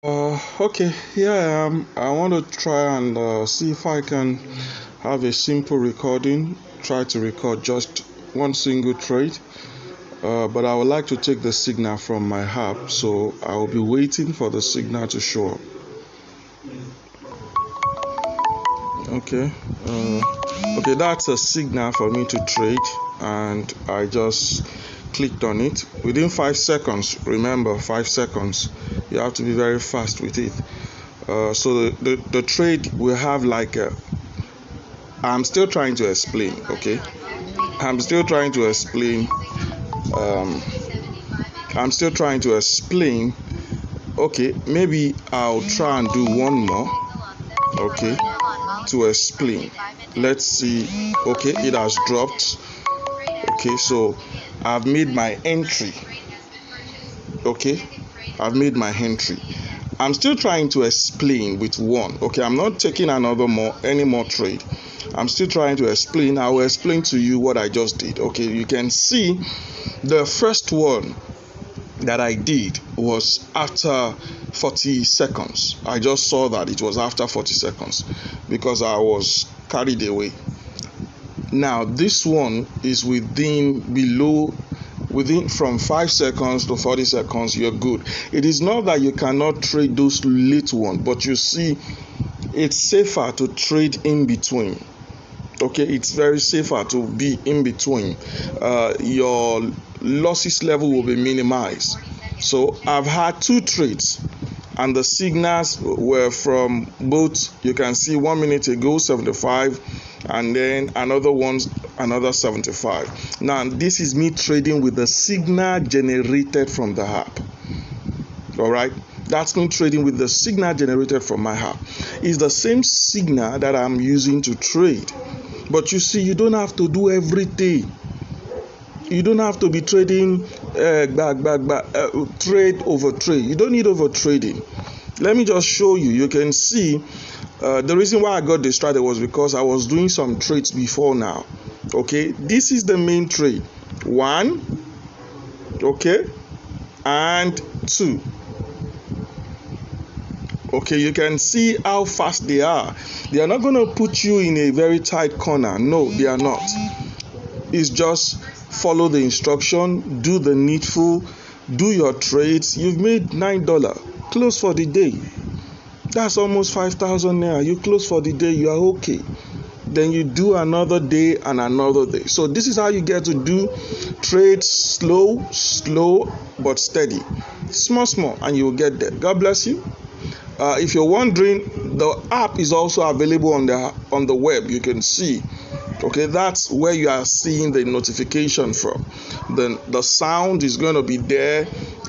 Okay, here I am. I want to try and see if I can have a simple recording. Try to record just one single trade, but I would like to take the signal from my app, so I will be waiting for the signal to show up. Okay, okay, that's a signal for me to trade, and I just clicked on it within 5 seconds. Remember, 5 seconds. You have to be very fast with it. So the trade will have like a, I'm still trying to explain. Okay, I'm still trying to explain. um I'm still trying to explain. Okay, maybe I'll try and do one more, okay, to explain. Let's see. Okay, it has dropped. Okay, so I've made my entry. Okay, I've made my entry. I'm still trying to explain with one. Okay, I'm not taking any more trade. I'm still trying to explain. I will explain to you what I just did. Okay, you can see the first one that I did was after 40 seconds. I just saw that it was after 40 seconds because I was carried away. Now this one is within from 5 seconds to 40 seconds. You're good. It is not that you cannot trade those late ones, but you see, it's safer to trade in between. Okay, it's very safer to be in between. Your losses level will be minimized. So I've had 2 trades, and the signals were from both. You can see 1 minute ago 75, and then another 75. Now this is me trading with the signal generated from the app. All right, that's me trading with the signal generated from my app. It's the same signal that I'm using to trade. But you see, you don't have to do everything. You don't have to be trading trade over trade. You don't need over trading. Let me just show you. You can see the reason why I got distracted was because I was doing some trades before now. Okay, this is the main trade. 1, okay, and 2. Okay, you can see how fast they are. They are not going to put you in a very tight corner. No, they are not. It's just follow the instruction, do the needful, do your trades. You've made $9. Close for the day. That's almost 5,000 naira. You close for the day, you are okay. Then you do another day and another day. So this is how you get to do trades slow but steady. Small, and you will get there. God bless you. If you're wondering, the app is also available on the web. You can see. Okay, that's where you are seeing the notification from. Then the sound is going to be there,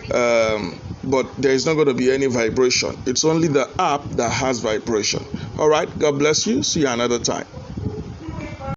but there is not going to be any vibration. It's only the app that has vibration. All right, God bless you. See you another time.